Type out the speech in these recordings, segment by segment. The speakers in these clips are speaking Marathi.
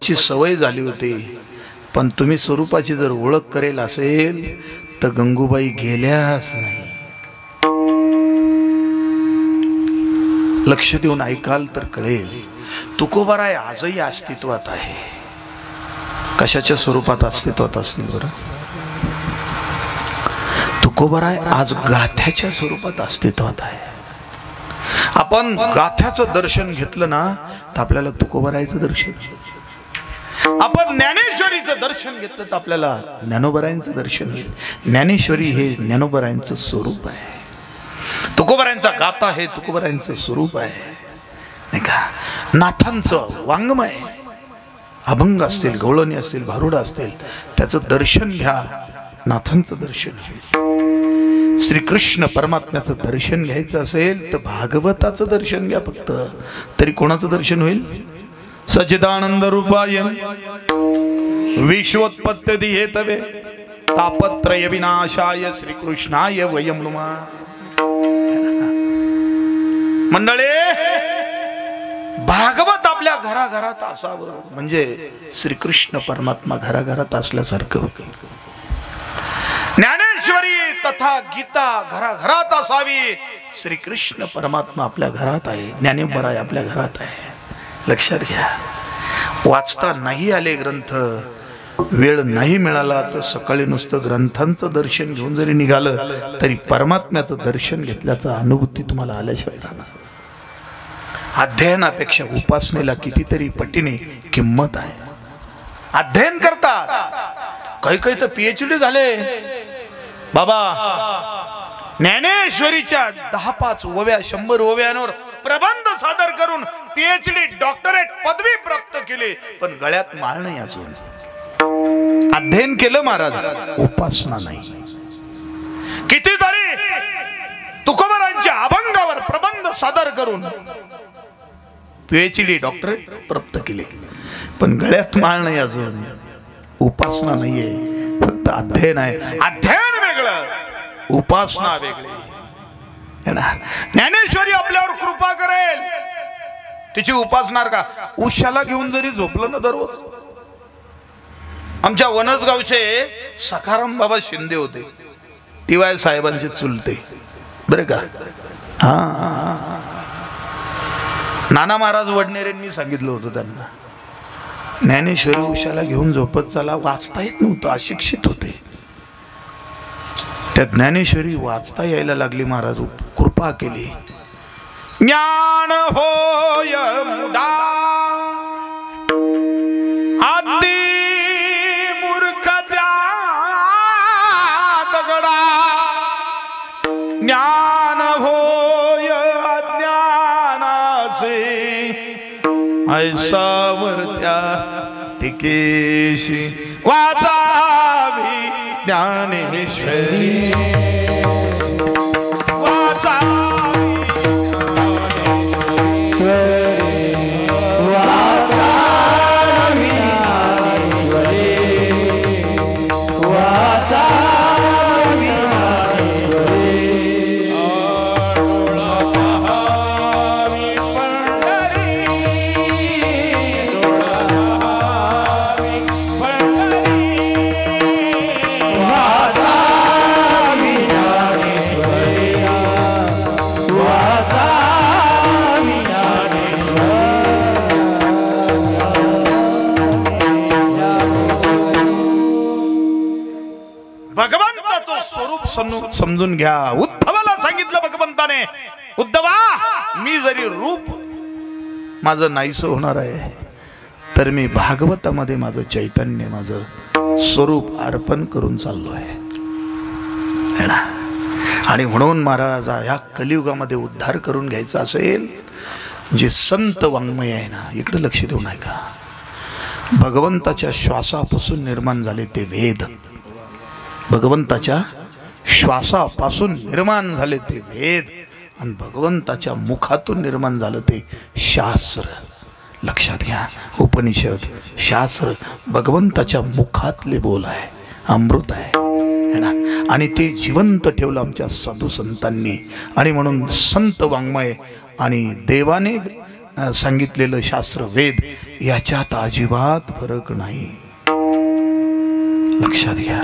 ची सवय झाली होती, पण तुम्ही स्वरूपाची जर ओळख करेल असेल तर गंगूबाई गेल्याच नाही. लक्ष देऊन ऐकाल तर कळेल, तुकोबाराय आजही अस्तित्वात आहे. कशाच्या स्वरूपात अस्तित्वात असतील बरं? तुकोबाराय आज गाथ्याच्या स्वरूपात अस्तित्वात आहे. आपण गाथ्याचं दर्शन घेतलं ना तर आपल्याला तुकोबारायचं दर्शन, आपण ज्ञानेश्वरीचं दर्शन घेतलं तर आपल्याला ज्ञानोबरायांचं दर्शन होईल. ज्ञानेश्वरी हे ज्ञानोबरायांचं स्वरूप आहे, तुकोबरायांचा गाथा हे तुकोबरायांचं स्वरूप आहे, नाही का? नाथांचं वाङ्मय, अभंग असतील, गवळणी असतील, भारुड असतील, त्याचं दर्शन घ्या, नाथांचं दर्शन होईल. श्रीकृष्ण परमात्म्याचं दर्शन घ्यायचं असेल तर भागवताचं दर्शन घ्या फक्त, तरी कोणाचं दर्शन होईल? सच्चिदानंद रूपाय विश्वोत्पत्ती हेतवे तापत्रय विनाशाय श्रीकृष्णाय वयं नमः. मंडळी, भागवत आपल्या घराघरात असावं म्हणजे श्रीकृष्ण परमात्मा घराघरात असल्यासारखं. ज्ञानेश्वरी तथा गीता घराघरात असावी, श्रीकृष्ण परमात्मा आपल्या घरात आहे, ज्ञानेश्वराय आपल्या घरात आहे. लक्षात घ्या. वाचता नाही आले ग्रंथ, वेळ नाही मिळाला तर सकाळी नुसतं ग्रंथांचं दर्शन घेऊन जरी निघालं तरी परमात्म्याचं दर्शन घेतल्याचा अनुभूती तुम्हाला आल्याशिवाय राहणार. अध्ययनापेक्षा उपासनेला कितीतरी पटीने किंमत आहे. अध्ययन करतात, काही काही तर PhD झाले बाबा. ज्ञानेश्वरीच्या 10-5 ओव्या 100 ओव्यांवर प्रबंध सादर करून PhD डॉक्टरेट पदवी प्राप्त केली, पण गळ्यात माळ नाही अजून. अध्ययन केलं महाराज, उपासना नाही. कितीतरी तुकोबारांच्या अभंगावर प्रबंध सादर करून PhD डॉक्टरेट प्राप्त केले, पण गळ्यात माळ नाही अजून. उपासना नाहीये, फक्त अध्ययन आहे. अध्ययन वेगळं, उपासना वेगळी. ज्ञानेश्वरी आपल्यावर कृपा करेल, तिची उपासणार का? उशाला घेऊन जरी झोपलं ना दररोज. आमच्या वनसगावचे सखाराम बाबा शिंदे होते, TY साहेबांचे चुलते बरे का. हा, नाना महाराज वडनेरेंनी सांगितलं होतं त्यांना, ज्ञानेश्वरी उशाला घेऊन झोपत चला. वाचता येत नव्हतं, अशिक्षित होते. त्या ज्ञानेश्वरी वाचता यायला लागली, महाराज कृपा केली. ज्ञान होय मुदा आदि मूर्ख दगडा, ज्ञान होय अज्ञानाचे ऐसा वर्त्या टिकेशी वाचावी ज्ञानेश्वरी. समजून घ्या. उद्धवाला सांगितलं भगवंताने, उद्धवा मी जरी रूप माझं नाहीसं होणार आहे तर मी भागवतामध्ये माझं चैतन्य, माझं स्वरूप अर्पण करून चाललो आहे. आणि म्हणून महाराज या कलियुगामध्ये उद्धार करून घ्यायचा असेल, जे संत वाङ्मय आहे ना, इकडे लक्ष देऊ नये का. भगवंताच्या श्वासापासून निर्माण झाले ते वेद, भगवंताच्या श्वासापासून निर्माण झाले ते वेद, आणि भगवंताच्या मुखातून निर्माण झालं ते शास्त्र. लक्षात घ्या, उपनिषद शास्त्र भगवंताच्या मुखातले बोल आहे, अमृत आहे. है ना, आणि ते जिवंत ठेवलं आमच्या साधू संतांनी. आणि म्हणून संत वाङ्मय आणि देवाने सांगितलेलं शास्त्र वेद याच्यात अजिबात फरक नाही. लक्षात घ्या.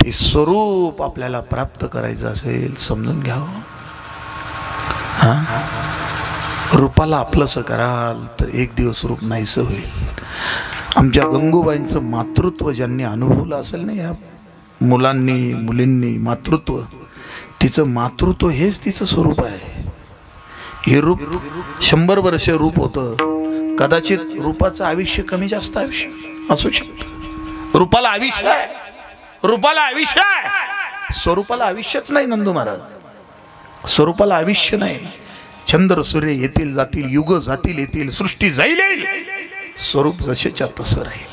ते स्वरूप आपल्याला प्राप्त करायचं असेल समजून घ्यावं. रूपाला आपलंसं कराल तर एक दिवस रूप नाहीसं होईल. आमच्या गंगूबाईंचं मातृत्व ज्यांनी अनुभवलं असेल ना, या मुलांनी मुलींनी मातृत्व, तिचं मातृत्व हेच तिचं स्वरूप आहे. हे रूप 100 वर्ष रूप होतं. कदाचित रूपाचं आयुष्य कमी जास्त आयुष्य असू शकतं. रूपाला आयुष्य आहे, रूपाला आयुष्य आहे, स्वरूपाला आयुष्यच नाही. नंदू महाराज, स्वरूपाला आयुष्य नाही. चंद्र सूर्य येतील जातील, युग जातील येतील, सृष्टी जाईल येईल, स्वरूप जसेच्या तसं राहील.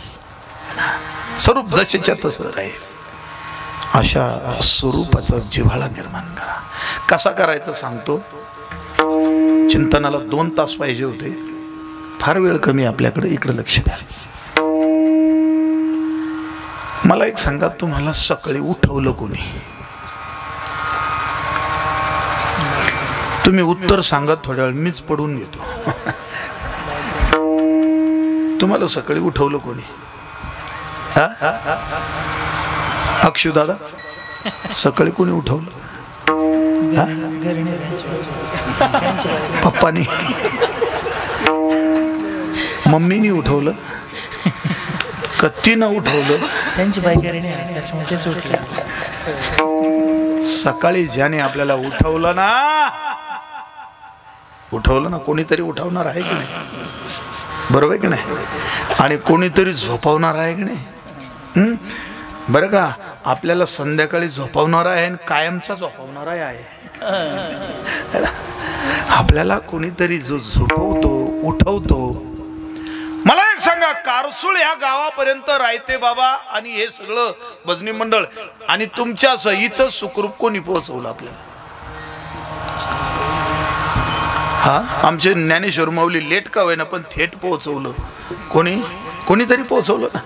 स्वरूप जसेच्या तसं राहील. अशा स्वरूपाचा जिव्हाळा निर्माण करा. कसा करायचं सांगतो. चिंतनाला 2 तास पाहिजे होते, फार वेळ कमी आपल्याकडे. इकडे लक्ष द्या. मला एक सांगा, तुम्हाला सकाळी उठवलं कोणी? तुम्ही उत्तर सांगा, थोड्या वेळ मीच पडून घेतो. तुम्हाला सकाळी उठवलं कोणी? अक्षू दादा, सकाळी कोणी उठवलं? पप्पानी, मम्मीनी उठवलं? कत्तीनं उठवलं? सकाळी ज्याने आपल्याला उठवलं ना, कोणीतरी उठवणार आहे की नाही? बरोबर आहे की नाही? आणि कोणीतरी झोपवणार आहे की नाही? बरं का, आपल्याला संध्याकाळी झोपवणार आहे आणि कायमचा झोपवणार आहे. आपल्याला कोणीतरी जो झोपवतो, उठवतो. मला एक सांगा, कारसूळ या गावापर्यंत रायते बाबा आणि हे सगळं भजनी मंडळ आणि तुमच्या सहित सुखरूप कोणी पोहोचवलं आपल्याला? आमचे ज्ञानेश्वर माऊली लेट का होईना पण थेट पोहोचवलं. कोणीतरी पोहोचवलं ना.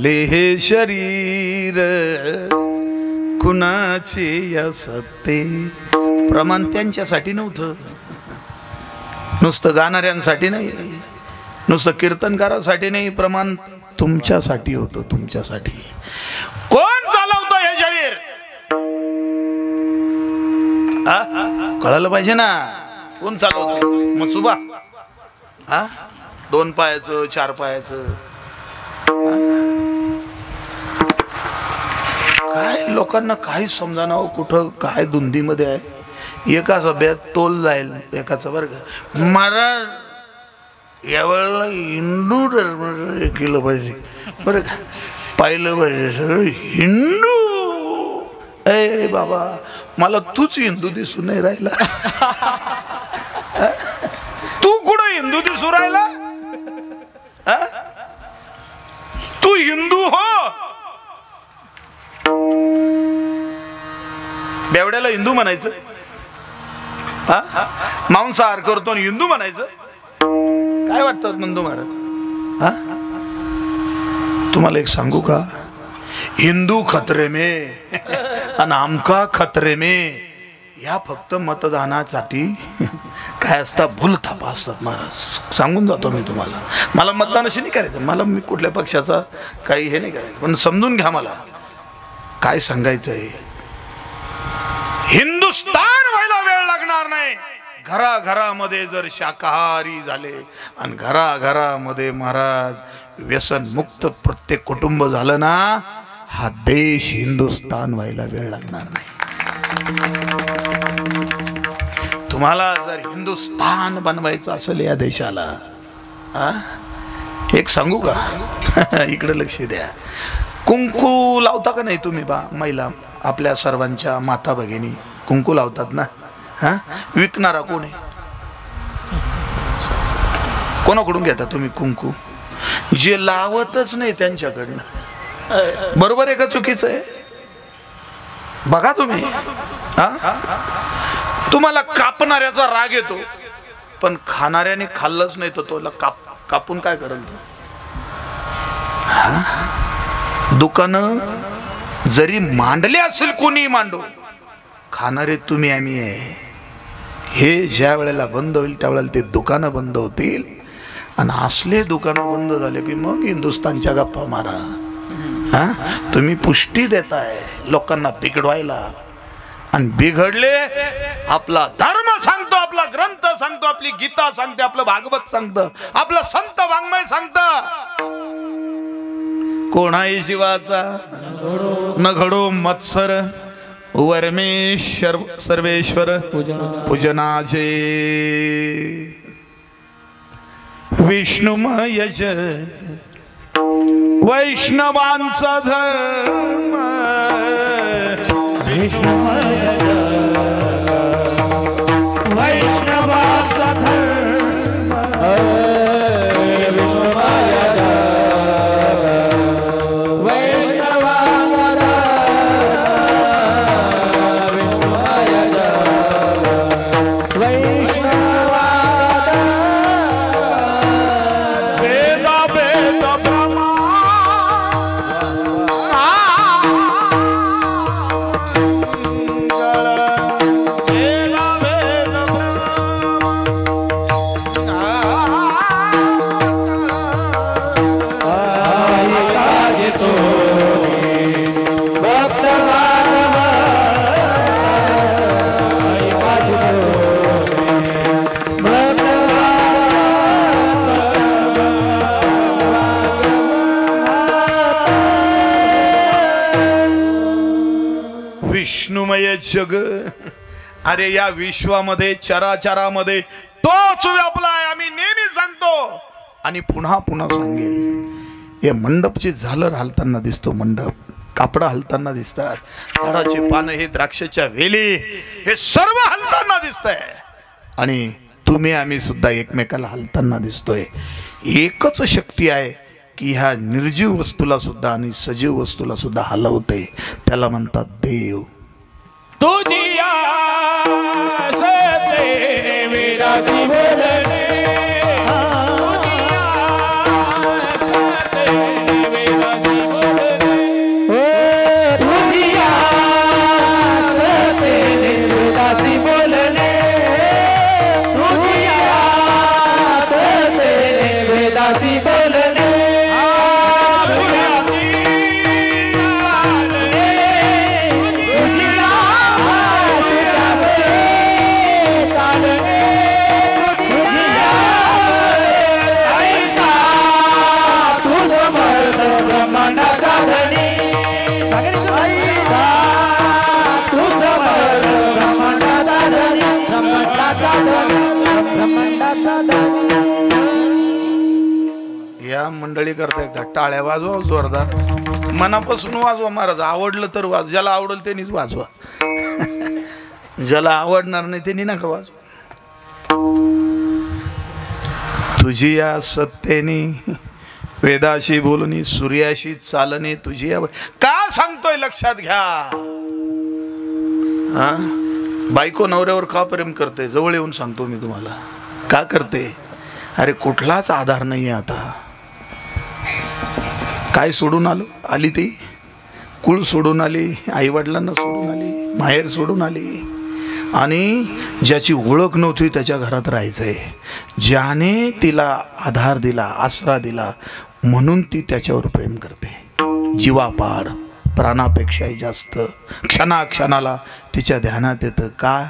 चाले हे शरीर कुणाचे असते. प्रमाण त्यांच्यासाठी नव्हतं, नुसतं गाणाऱ्यांसाठी नाही, नुसतं कीर्तनकारासाठी नाही. प्रमाण तुमच्यासाठी होतं, तुमच्यासाठी. कोण चालवतं हे शरीर? कळलं पाहिजे ना, कोण चालवतं? मग सुबा 2 पायाचं 4 पायाचं काय लोकांना काही समजाना. कुठं काय धुंदीमध्ये आहे. एकाचा बेत तोल जाईल एकाचा वर्ग मारा. यावेळेला हिंदू केलं पाहिजे बरं का, पाहिलं पाहिजे सगळं हिंदू. ए बाबा, मला तूच हिंदू दिसून नाही राहिला. तू कुठं हिंदू दिसू राहिला? तू हिंदू हो. बेवड्याला हिंदू म्हणायचं? मांसाहार करतो हिंदू म्हणायचं? काय वाटतं नंदू महाराज? तुम्हाला एक सांगू का, हिंदू खतरे में आणि आमका खतरे में, या फक्त मतदानासाठी काय असतात, भूलथापा असतात महाराज. सांगून जातो मी तुम्हाला. मला मतदानाशी नाही करायचं, मला मी कुठल्या पक्षाचा काही हे नाही करायचं, पण समजून घ्या. मला काय सांगायचंय, हिंदुस्तान व्हायला वेळ लागणार नाही. घराघरामध्ये जर शाकाहारी झाले आणि घराघरामध्ये महाराज व्यसन मुक्त प्रत्येक कुटुंब झालं ना, हा देश हिंदुस्तान व्हायला वेळ लागणार नाही. तुम्हाला जर हिंदुस्तान बनवायचं असेल या देशाला, एक सांगू का? इकडे लक्ष द्या. कुंकू लावता का नाही तुम्ही? बा महिला आपल्या सर्वांच्या माता भगिनी कुंकू लावतात ना. विकणारा कोण आहे? कोणाकडून घेता तुम्ही कुंकू? जे लावतच नाही त्यांच्याकडनं. बरोबर आहे का चुकीचं आहे? बघा तुम्ही. तुम्हाला कापणाऱ्याचा राग येतो, पण खाणाऱ्याने खाल्लंच नाही तर तो कापून काय करेल? दुकानं जरी मांडले असेल, कोणी मांडो, खाणारे तुम्ही आम्ही आहे. हे ज्या वेळेला बंद होईल त्यावेळेला ते दुकानं बंद होतील, आणि असले दुकानं बंद झाले की मग हिंदुस्तानच्या गप्पा मारा. तुम्ही पुष्टी देताय लोकांना बिघडवायला, आणि बिघडले आपला धर्म सांगतो, आपला ग्रंथ सांगतो, आपली गीता सांगते, आपलं भागवत सांगतं, आपलं संत वाङ्मय सांगतं, कोणाही जीवाचा न घडो मत्सर, वर्मेश्वर सर्वेश्वर पूजनाचे. विष्णुमय जग वैष्णवांचा धर्म, विष्णुमय जग वैष्णवांचा धर्म, विष्णुमय जग वैष्णवांचा धर्म, विष्णुमय जग वैष्णवांचा विष्णुमय जग. अरे या विश्वामध्ये चराचरामध्ये तोच व्यापला आहे. आम्ही नेहमी सांगतो आणि पुन्हा पुन्हा सांगेल. हे मंडपची झालर हलताना दिसतो, मंडप कापड हलताना दिसतात, झाडाचे पानं, हे द्राक्षाच्या वेली, हे सर्व हलताना दिसतंय, आणि तुम्ही आम्ही सुद्धा एकमेकाला हलताना दिसतोय. एकच शक्ती आहे की ह्या निर्जीव वस्तूला सुद्धा आणि सजीव वस्तूला सुद्धा हलवते, त्याला म्हणतात देव. तुझिया सते विरासी बोलणे, या मंडळी करता एकदा टाळ्या वाजवा जोरदार, मनापासून वाजवा महाराज. आवडलं तर वाजवा, ज्याला आवडलं त्यांनीच वाजवा, ज्याला आवडणार नाही त्यांनी नका वाजवा. तुझी या सत्तेनी वेदाशी बोलणी, सूर्याशी चालणे, तुझी या का सांगतोय लक्षात घ्या. बायको नवऱ्यावर का प्रेम करते? जवळ येऊन सांगतो मी तुम्हाला का करते. अरे कुठलाच आधार नाही आहे. आता काय सोडून आली ती, कुळ सोडून आली, आईवडिलांना सोडून आली, माहेर सोडून आली, आणि ज्याची ओळख नव्हती त्याच्या घरात राहायचंय. ज्याने तिला आधार दिला, आसरा दिला, म्हणून ती त्याच्यावर प्रेम करते जीवापाड. प्राणापेक्षाही जास्त क्षणाक्षणाला तिच्या ध्यानात येतं. का?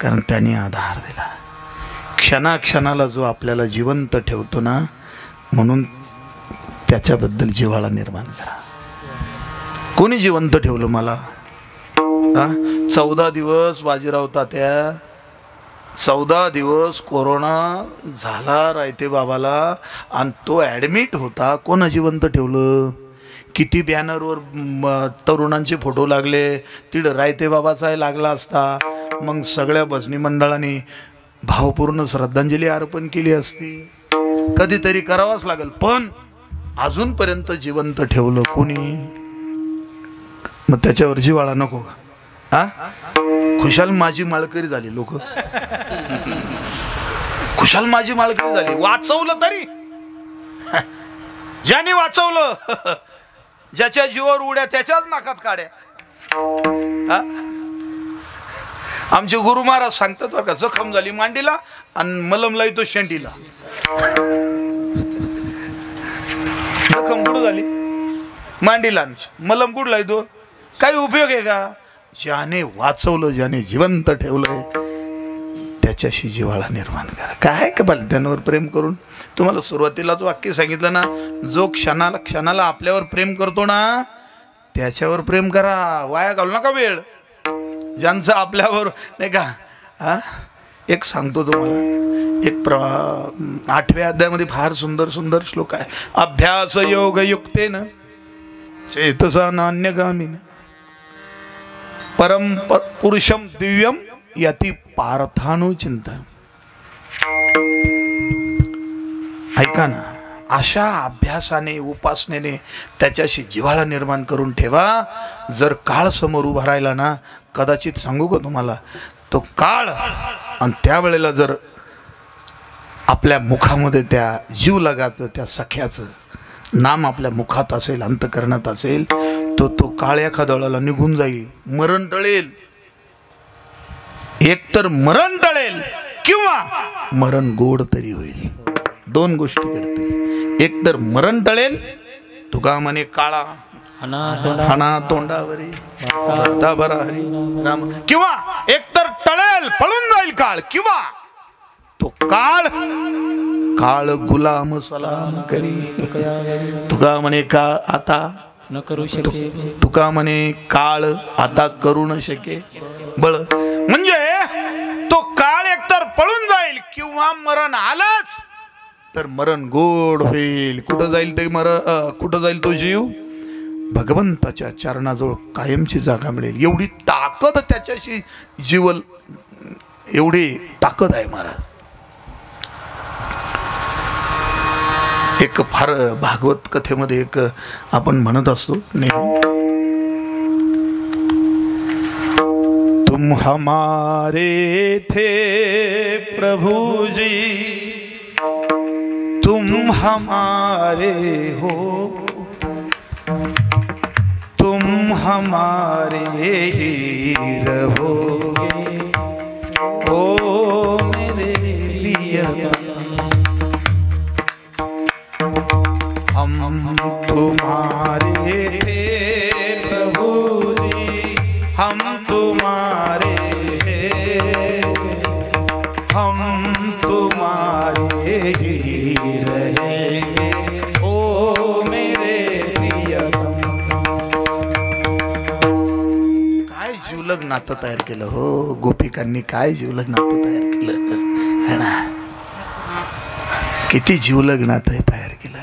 कारण त्याने आधार दिला. क्षणाक्षणाला जो आपल्याला जिवंत ठेवतो ना, म्हणून त्याच्याबद्दल जिव्हाळा निर्माण करा. कोणी जिवंत ठेवलं मला? 14 दिवस बाजीराव तात्या, 14 दिवस कोरोना झाला रायते बाबाला आणि तो ॲडमिट होता. कोण जिवंत ठेवलं? किती बॅनरवर तरुणांचे फोटो लागले, तिथं रायते बाबाचाही लागला असता. मग सगळ्या भजनी मंडळांनी भावपूर्ण श्रद्धांजली अर्पण केली असती. कधीतरी करावाच लागेल. पण अजूनपर्यंत जिवंत ठेवलं कोणी? मग त्याच्यावर जिव्हाळा नको का? खुशाल माझी माळकरी झाली लोक, खुशाल माझी माळकरी झाली. वाचवलं तरी ज्याने वाचवलं, ज्याच्या जीवावर उड्या त्याच्याच नाकात काड्या. आमचे गुरु महाराज सांगतात बरं का, जखम झाली मांडीला आणि मलम लावतो शेंडीला. जखम कुठं झाली? मांडीला. मलम कुठं लावतो? काही उपयोग आहे का? ज्याने वाचवलं, ज्याने जिवंत ठेवलंय, त्याच्याशी जिव्हाळा निर्माण करा. काय का त्यांवर प्रेम करून? तुम्हाला सुरुवातीलाच वाक्य सांगितलं ना, जो क्षणाला आपल्यावर प्रेम करतो ना, त्याच्यावर प्रेम करा. वाया घालू नका वेळ. ज्यांचं आपल्यावर नाही का. एक सांगतो तुम्हाला, एक 8व्या अध्यायामध्ये फार सुंदर सुंदर श्लोक आहे. अभ्यास योग युक्तेन चेतसा नान्यगामिन परम पुरुषम दिव्यम यति पार्थानुचिंतन. ऐका ना, अशा अभ्यासाने उपासनेने त्याच्याशी जिव्हाळा निर्माण करून ठेवा. जर काळ समोर उभा राहिला ना, कदाचित सांगू का तुम्हाला, तो काळ आणि त्यावेळेला जर आपल्या मुखामध्ये त्या जीव लगाचं, त्या सख्याचं नाम आपल्या मुखात असेल, अंतकरणात असेल, तो काळ एखाद्या वेळेला निघून जाईल, मरण टळेल. एकतर मरण टळेल किंवा मरण गोड तरी होईल. दोन गोष्टी घडतील. एकतर मरण टळेल, तुका म्हणे काळा हाना तोंडावरी बरा हरी राम, किंवा एकतर टळेल, पळून जाईल काळ, किंवा तो काळ काळ गुलाम सलाम करी. तुका म्हणे काळ आता न करू शके, तुका म्हणे काळ आता करू न शके बळ. म्हणजे तो काळ एकतर पळून जाईल किंवा मरण आलंच तर मरण गोड होईल. कुठं जाईल ते कुठं जाईल तो जीव? भगवंताच्या चरणाजवळ कायमची जागा मिळेल. एवढी ताकद त्याच्याशी जीवल, एवढी ताकद आहे महाराज. एक फार भागवत कथेमध्ये एक आपण म्हणत असतो नेहमी, तुम हमारे थे प्रभु जी, तुम हमारे हो, तुम हमारे ही रहोगे, ओ मेरे प्रियतम. हम तुम्हारे प्रभु जी, हम तुम्हारे, हम तुम्हारे ही रहेंगे, ओ मेरे प्रियतम. काय जीवलग नातं तयार केलं हो गोपिकांनी, काय जीवलग नातं तयार केलं है ना. किती जीवलग नातं तयार केलं.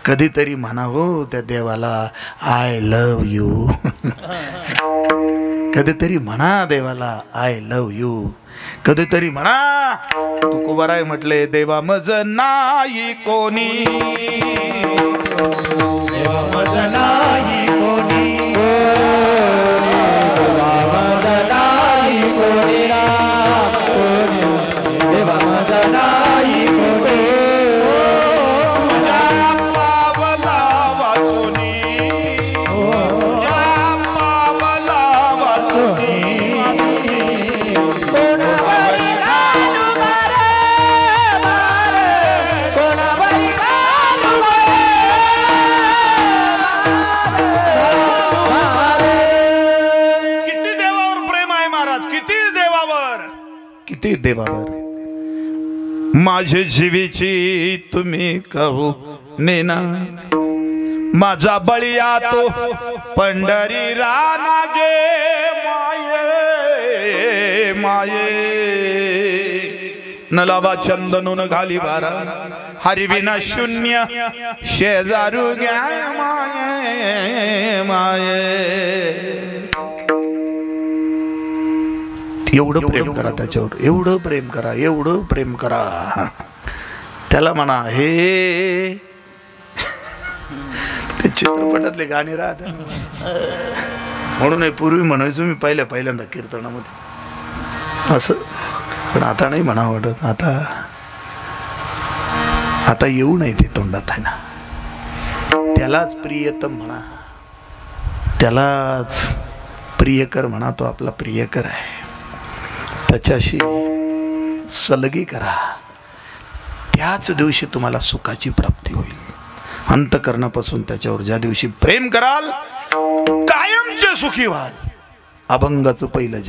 कधीतरी म्हणा हो त्या देवाला आय लव यू. कधीतरी म्हणा देवाला आय लव यू. कधीतरी म्हणा. तुकोबाराय म्हटले, देवा मज नाही कोणी, देवा मज नाही कोणी, देवा मज नाही कोणी, देवा मज नाही कोणी. प्रीती देवावर. माझे जीवीची तुम्ही कहू नेना, माझा बळीया तो पंढरी राना गे माये माये. नलावा चंदनून घाली बारा, हरिविना शून्य शेजारू घ्या माये माये. एवढं प्रेम करा त्याच्यावर, एवढं प्रेम करा, एवढं प्रेम करा. त्याला म्हणा हे ते चित्रपटातले गाणी राहत म्हणून पूर्वी म्हणायचो मी पहिल्यांदा कीर्तनामध्ये असं, पण आता नाही म्हणा वाटत. आता येऊ नाही ते तोंडात आहे ना. त्यालाच प्रियतम म्हणा, त्यालाच प्रियकर म्हणा. तो आपला प्रियकर आहे, त्याच्याशी सलगी करा. त्याच दिवशी तुम्हाला सुखाची प्राप्ती होईल. अंतकरणापासून त्याच्यावर ज्या दिवशी प्रेम कराल कायमचे सुखी व्हाल. अभंगाचं पहिलं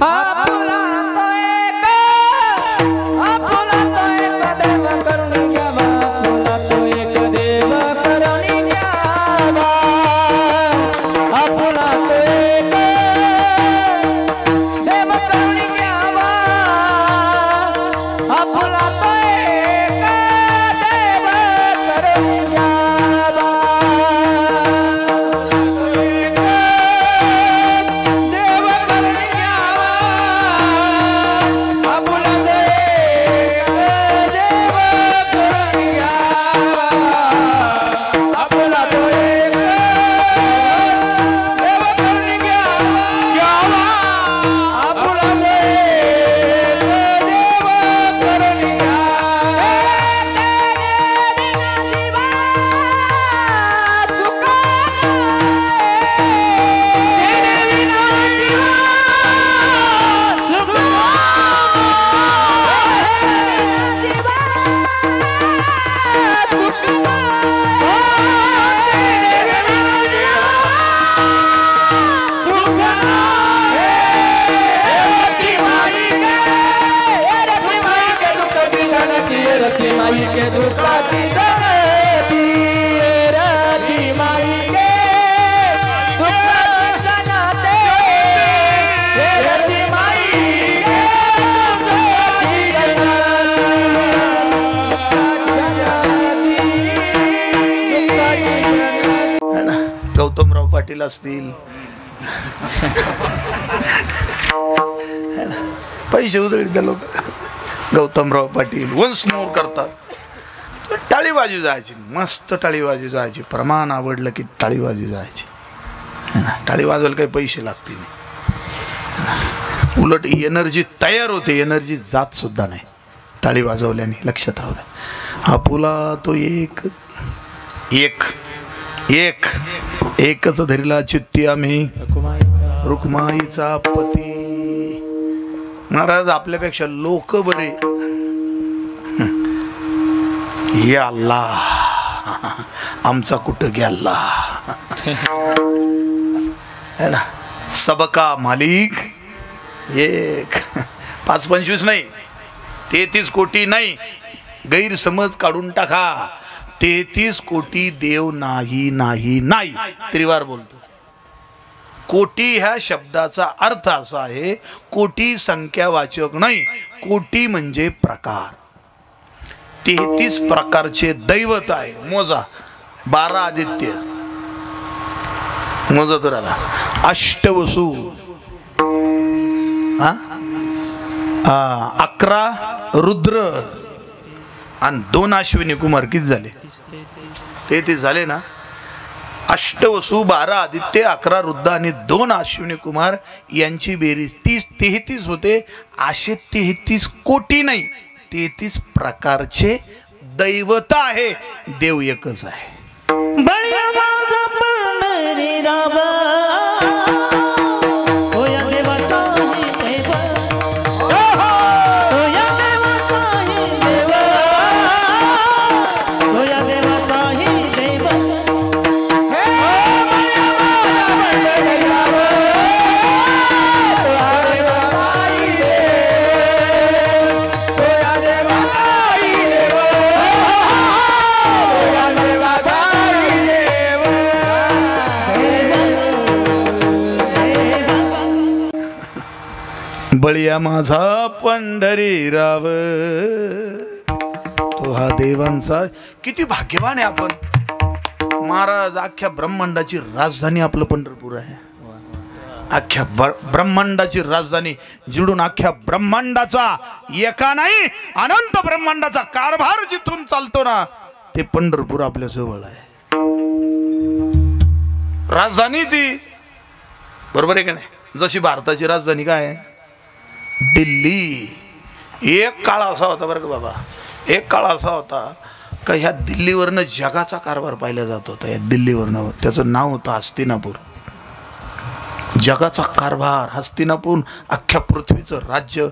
गौतमराव पाटील असतील, पैसे उधळीत लोक. गौतमराव पाटील वन्स मोर करतात. टाळी वाजू जायची, मस्त टाळी वाजू जायची. प्रमाण आवडलं की टाळी वाजू जायची. टाळी वाजवायला काही पैसे लागतील नाही. उलट एनर्जी तयार होते, एनर्जी जात सुद्धा नाही टाळी वाजवल्याने. लक्षात राहू द्या. आपुला तो एक एक एक एकच धरला चित्ती आम्ही रुक्माईचा पती. महाराज आपल्यापेक्षा लोक बरे. हे अल्लाह आमचा कुठं गेला. सबका मालिक एक. 5-25 नाही, 33 कोटी नाही. गैरसमज काढून टाका. 33 कोटी देव नाही नाही नाही. त्रिवार बोलतो. कोटी ह्या शब्दाचा अर्थ असा आहे, कोटी संख्यावाचक नाही, कोटी म्हणजे प्रकार. 33 प्रकारचे दैवत आहे. मोजा. 12 आदित्य मोजा तर आला. अष्टवसू 11 रुद्र आणि 2 अश्विनी कुमार. किती झाले? 33 झाले ना. अष्टवसू, 12 आदित्य, 11 रुद्र आणि 2 अश्विनी कुमार यांची बेरीज 33 होते. असे 33 कोटी नाही, 33 प्रकारचे दैवत आहे. देव एकच आहे. बळिया माझा पंढरीराव, तो हा देवांचा. किती भाग्यवान आहे आपण महाराज. अख्ख्या ब्रह्मांडाची राजधानी आपलं पंढरपूर आहे. अख्ख्या ब्रह्मांडाची राजधानी, जिडून अख्ख्या ब्रह्मांडाचा, एका नाही अनंत ब्रह्मांडाचा कारभार जिथून चालतो ना, ते पंढरपूर आपल्या जवळ आहे. राजधानी ती, बरोबर आहे का नाही? जशी भारताची राजधानी काय आहे? दिल्ली. एक काळ असा होता बरं का बाबा, एक काळ असा होता का ह्या दिल्लीवरनं जगाचा कारभार पाहिला जात होता. या दिल्लीवरनं, त्याचं नाव होतं हस्तिनापूर. जगाचा कारभार हस्तिनापूर. अख्ख्या पृथ्वीचं राज्य,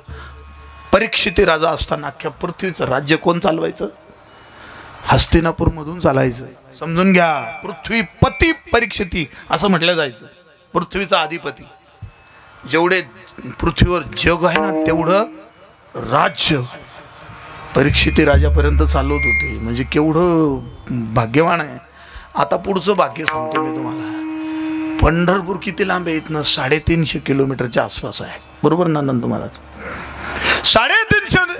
परीक्षिती राजा असताना अख्ख्या पृथ्वीचं राज्य कोण चालवायचं? हस्तिनापूर मधून चालायचं. समजून घ्या, पृथ्वीपती परीक्षिती असं म्हटलं जायचं. पृथ्वीचा अधिपती. जेवढे पृथ्वीवर जग आहे ना, तेवढं राज्य परीक्षिती राजापर्यंत चालवत होते. म्हणजे केवढं भाग्यवान आहे. आता पुढचं भाग्य सांगतो मी तुम्हाला. पंढरपूर किती लांब आहे इथनं? 350 किलोमीटरच्या आसपास आहे. बरोबर ना नंदू महाराज? 350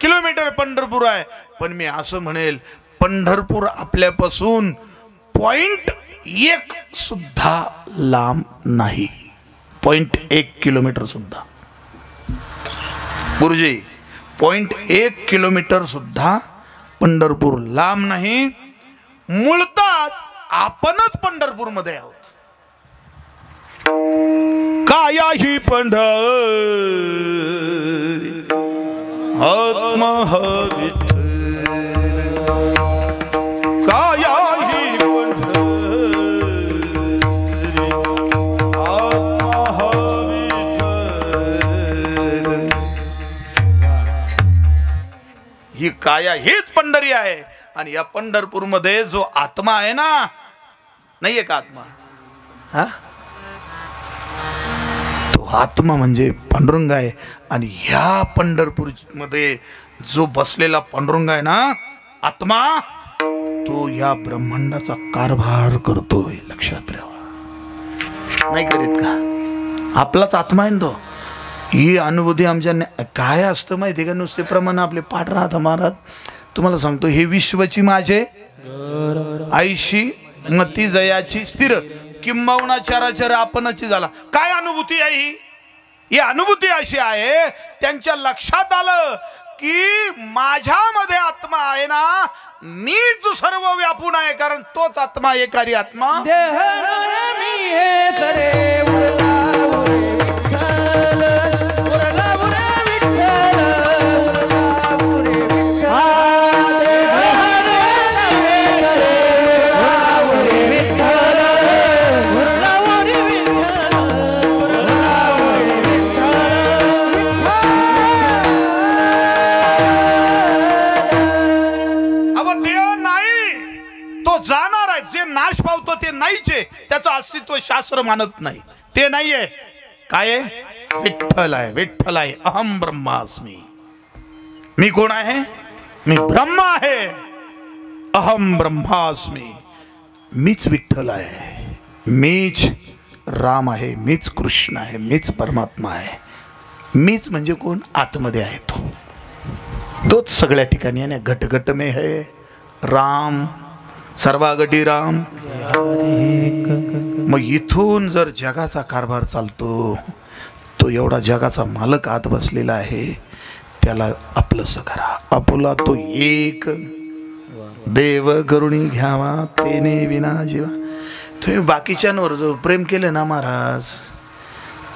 किलोमीटर पंढरपूर आहे. पण मी असं म्हणेल, पंढरपूर आपल्यापासून 0.1 सुद्धा लांब नाही. 0.1 किलोमीटर सुद्धा. गुरुजी, 0.1 किलोमीटर सुद्धा पंढरपूर लांब नाही. मूळतःच आपणच पंढरपूर मध्ये आहोत. काया ही पंढरी आत्मा विठ्ठल, काया ही पंढरी आत्मा विठ्ठल. ही काया हीच पंढरी आहे. आणि या पंढरपूर मध्ये जो आत्मा आहे ना, नाहीये का आत्मा? हा, आत्मा म्हणजे पांडुरंग आहे. आणि ह्या पंढरपूर मध्ये जो बसलेला पांडुरंग आहे ना, आत्मा, तो या ब्रह्मांडाचा कारभार करतोय. लक्षात ठेवा. नाही करीत का? आपलाच आत्मा आहे तो. ही अनुभूती आमच्या काय असतं माहिती का? नुसते प्रमाण आपले पाठ राहता महाराज. तुम्हाला सांगतो, हे विश्वची माझे आईशी मती जयाची स्थिर, किंबहुना चराचर आपणची झाला. काय अनुभूती आहे ही? ही अनुभूती अशी आहे, त्यांच्या लक्षात आलं की माझ्यामध्ये आत्मा आहे ना, मीच सर्व व्यापून आहे. कारण तोच आत्मा एकारी आत्मा. जाणार आहे. जे नाश पावतो ते नाहीच आहे. त्याचं अस्तित्व शास्त्र मानत नाही. ते नाहीये. काय आहे? विठ्ठल आहे. विठ्ठल आहे. अहम ब्रह्मास्मी. मी कोण आहे? मी ब्रह्म आहे. अहम ब्रह्मास्मी. मीच विठ्ठल आहे. मीच राम आहे. मीच कृष्ण आहे. मीच परमात्मा आहे. मीच म्हणजे कोण? आतमध्ये आहे तो. तोच सगळ्या ठिकाणी आहे. घट घट में है राम, सर्वागटी राम. मग इथून जर जगाचा कारभार चालतो, तो एवढा जगाचा मालक आत बसलेला आहे, त्याला आपलंसं करा. आपुला तो एक देव करुणी घ्यावा, तेने विना जीवा. तुम्ही बाकीच्यांवर जर प्रेम केले ना महाराज,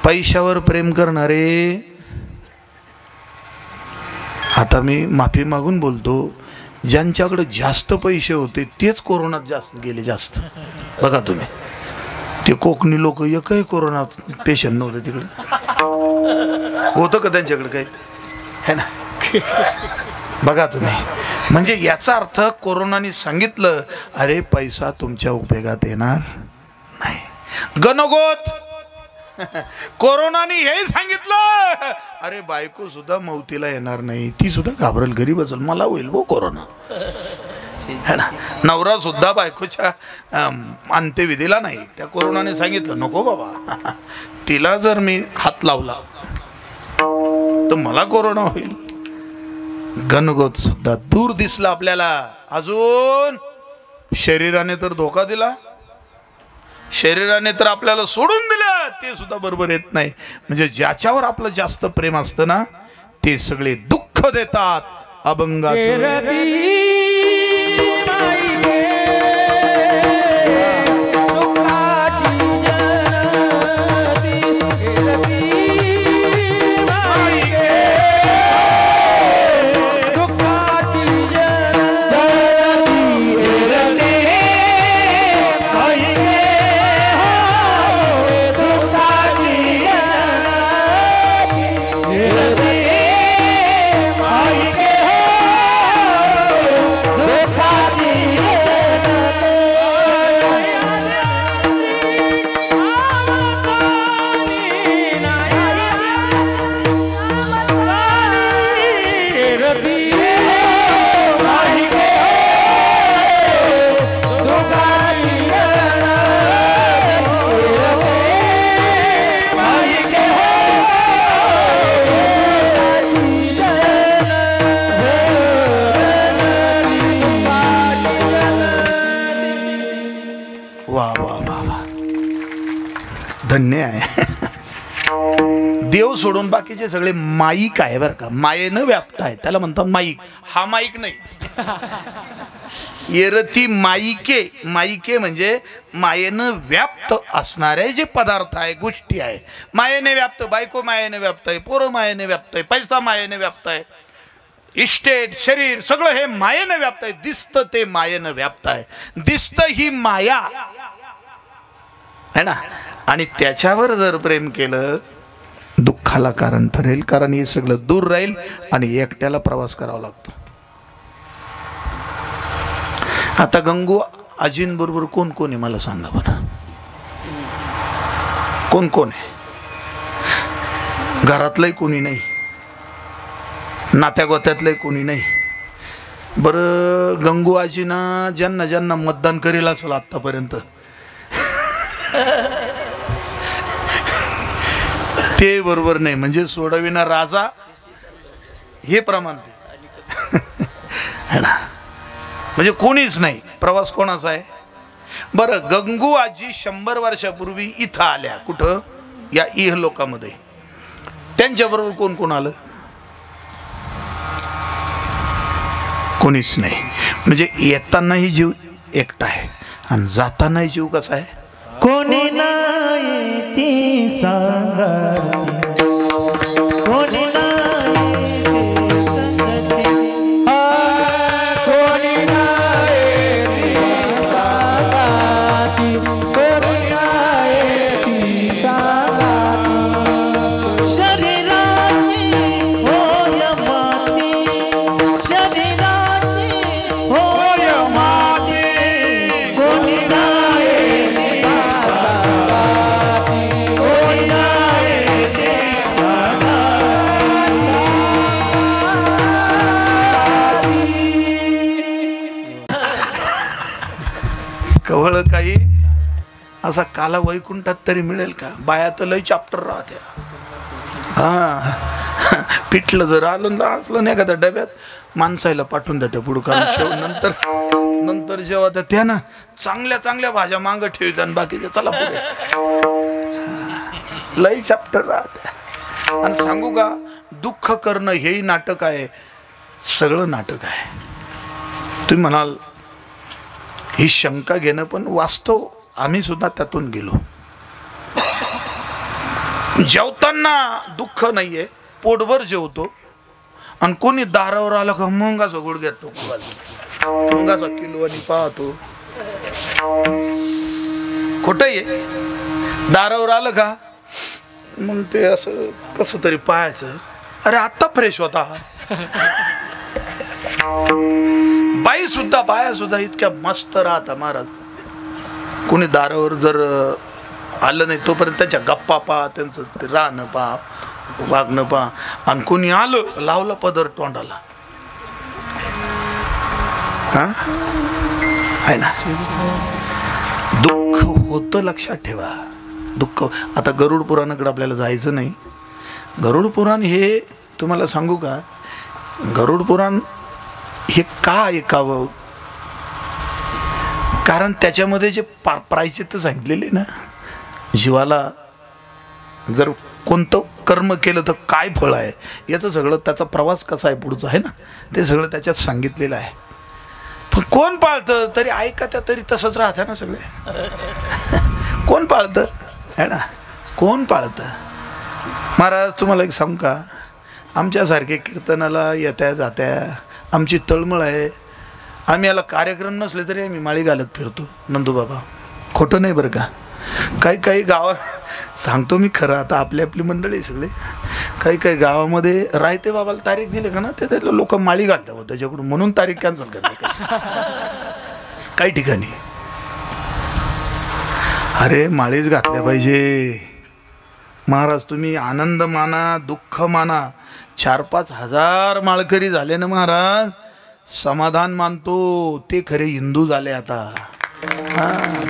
पैशावर प्रेम करणारे, आता मी माफी मागून बोलतो, ज्यांच्याकडे जास्त पैसे होते तेच कोरोनात जास्त गेले. जास्त बघा तुम्ही, ते कोकणी लोक एकही कोरोना पेशंट नव्हते तिकडे. होतं का त्यांच्याकडे काही? है ना? बघा तुम्ही. म्हणजे याचा अर्थ कोरोनाने सांगितलं, अरे पैसा तुमच्या उपयोगात येणार नाही. गणगोत कोरोनाने हे सांगितलं, अरे बायको सुद्धा मौतीला येणार नाही, ती सुद्धा घाबरेल, घरी बसेल, मला होईल वो कोरोना. है ना? नवरा सुद्धा बायकोच्या अंत्यविधीला नाही. त्या कोरोनाने सांगितलं, नको बाबा, तिला जर मी हात लावला तर मला कोरोना होईल. गणगोत सुद्धा दूर दिसला आपल्याला. अजून शरीराने तर धोका दिला, शरीराने तर आपल्याला सोडून दिलं, ते सुद्धा बरोबर येत नाही. म्हणजे ज्याच्यावर आपलं जास्त प्रेम असतं ना, ते सगळे दुःख देतात. अभंगाचं धन्य आहे. देव सोडून बाकीचे सगळे माईक आहे बरं का, मायेनं व्याप्त आहे, त्याला म्हणतात माईक. हा माईक नाही, येरती माईके. माईके म्हणजे मायेनं व्याप्त असणारे जे पदार्थ आहे, गोष्टी आहे. मायेने व्याप्त, बायको मायेने व्याप्त आहे, पोरं मायेने व्याप्त आहे, पैसा मायेने व्याप्त आहे, इस्टेट, शरीर सगळं हे मायेने व्याप्त आहे. दिसतं ते मायेनं व्याप्त आहे. दिसतं ही माया है ना. आणि त्याच्यावर जर प्रेम केलं दुःखाला कारण ठरेल, कारण हे सगळं दूर राहील आणि एकट्याला प्रवास करावा लागतो. आता गंगू आजींबरोबर कोण कोण आहे मला सांगा बरं, कोण कोण आहे? घरातलंही कोणी नाही, नात्या गोत्यातलंही कोणी नाही. बरं गंगू आजीना ज्यांना ज्यांना मतदान करेल असेल आतापर्यंत ते बरोबर नाही, म्हणजे सोडविना राजा हे प्रमाण है ना. म्हणजे कोणीच नाही. प्रवास कोणाचा आहे बरं? गंगू आजी 100 वर्षापूर्वी इथं आल्या, कुठं? या इहलोकामध्ये. त्यांच्याबरोबर कोण कोण आलं? कोणीच नाही. म्हणजे येतानाही जीव एकटा आहे आणि जातानाही जीव कसा आहे? कोणी नाही ती सांगती, कोणी नाही कोणी नाही ती सांगती, कोणी नाही ती सांगती. शरीराची होय माती, शरीराची होय माती, कोणी नाही कवळ काही असा काला वैकुंठात तरी मिळेल का? बाया तर लय चॅप्टर राहते. हा पिठलं जर आलं असलं नाही का त्या डब्यात माणसाला पाठवून द्या पुढं, कारण नंतर जेव्हा त्या ना चांगल्या चांगल्या भाज्या मांग ठेवतात आणि बाकीच्या चला पुढे. लय चॅप्टर राहते. आणि सांगू का, दुःख करणं हेही नाटक आहे, सगळं नाटक आहे. तुम्ही म्हणाल ही शंका घेणं, पण वास्तव आम्ही सुद्धा त्यातून गेलो. जेवताना दुःख नाहीये, पोटभर जेवतो आणि कोणी दारावर आलं का मुंगाचा गुडघ्यात टोकू, मुंगाचा किलो आणि पाहतो. खोटं आहे. दारावर आलं का मग ते असं कसं तरी पाहायचं, अरे आत्ता फ्रेश होता. बाई सुद्धा, बाया सुद्धा इतक्या मस्त राहता महाराज. कोणी दारावर जर आलं नाही तोपर्यंत त्यांच्या गप्पा पहा, त्यांचं ते राहणं पहा, वागणं पहा. आणि कोणी आलं लावलं पदर तोंडाला, हा आहे ना. दुःख होतं, लक्षात ठेवा. दुःख. आता गरुड पुराणाकडे आपल्याला जायचं नाही. गरुड पुराण हे तुम्हाला सांगू का, गरुड पुराण हे का ऐकावं? कारण त्याच्यामध्ये जे प्रायश्चित्त सांगितलेले ना, जीवाला जर कोणतं कर्म केलं तर काय फळ आहे याचं सगळं, त्याचा प्रवास कसा आहे पुढचा आहे ना, ते सगळं त्याच्यात सांगितलेलं आहे. पण कोण पाळतं? तरी ऐका त्या तरी तसंच राहतं ना सगळे. कोण पाळतं है ना, कोण पाळतं? महाराज तुम्हाला एक सांगू का, आमच्यासारखे कीर्तनाला येत्या जात्या आमची तळमळ आहे. आम्ही याला कार्यक्रम नसले तरी आम्ही माळी घालत फिरतो नंदूबाबा, खोटं नाही बरं का. काही काही गावात सांगतो मी खरं, आता आपली आपली मंडळी सगळे, काही काही गावामध्ये रायते बाबाला तारीख दिली का ना, ते त्यातलं लोक माळी घालतात त्याच्याकडून, म्हणून तारीख कॅन्सल करते काही ठिकाणी. अरे माळीच घातल्या पाहिजे महाराज. तुम्ही आनंद माना, दुःख माना. 4-5 हजार माळकरी झाले ना महाराज, समाधान मानतो. ते खरे हिंदू झाले आता.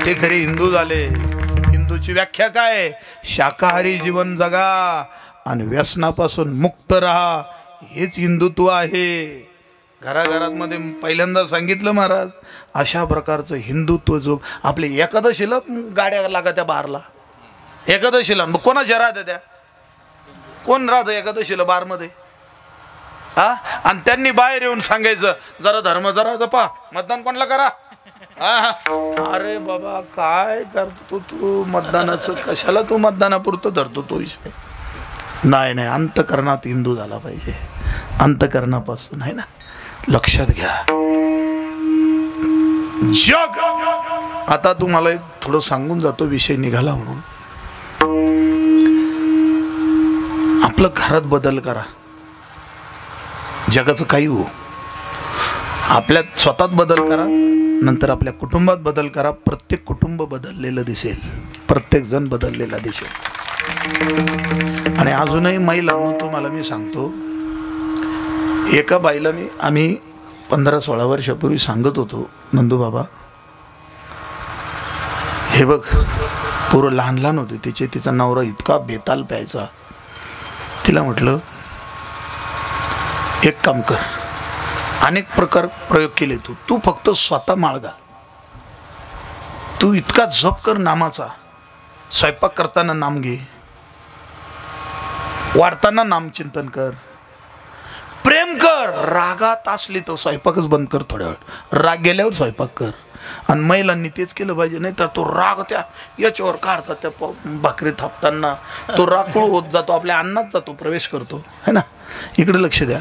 ते खरे हिंदू झाले. हिंदूची व्याख्या काय? शाकाहारी जीवन जगा आणि व्यसनापासून मुक्त राहा, हेच हिंदुत्व आहे. घराघरात मध्ये पहिल्यांदा सांगितलं महाराज, अशा प्रकारचं हिंदुत्व. जो आपले एकादशीला गाड्या लागत्या बारला, एकादशीला कोणाच्या राहत्या त्या? कोण राहतं एकादशीला बारमध्ये? हा, आणि त्यांनी बाहेर येऊन सांगायचं जरा धर्म जरा जपा, मतदान कोणाला करा. अरे बाबा काय करतो तू मतदानाचं? कशाला तू मतदानापुरतं धरतो तो विषय? नाही नाही, अंतकरणात हिंदू झाला पाहिजे, अंतकरणापासून आहे ना. लक्षात घ्या. जग आता तुम्हाला एक थोडं सांगून जातो, विषय निघाला म्हणून. आपलं घरात बदल करा, जगाचं काही हो. आपल्यात स्वतःत बदल करा, नंतर आपल्या कुटुंबात बदल करा. प्रत्येक कुटुंब बदललेलं दिसेल, प्रत्येक जण बदललेला दिसेल. आणि अजूनही महिलांना तुम्हाला मी सांगतो, एका बाईला आम्ही 15-16 वर्षापूर्वी सांगत होतो, नंदूबाबा हे बघ, पोरं लहान लहान होते तिचा नवरा इतका बेताल प्यायचा. तिला म्हटलं एक काम कर, अनेक प्रकार प्रयोग केले तू फक्त स्वतः माळ घाल. तू इतका जप कर नामाचा, स्वयंपाक करताना नाम घे, वाढताना नाम चिंतन कर, प्रेम कर. रागात असली तर स्वयंपाकच बंद कर, थोड्या वेळ राग गेल्यावर स्वयंपाक कर. आणि महिलांनी तेच केलं पाहिजे, नाही तर तो राग त्या याच्यावर काढतात, त्या भाकरी थापताना तो राखूळ होत जातो, आपल्या अन्नात जातो, प्रवेश करतो है ना. इकडे लक्ष द्या.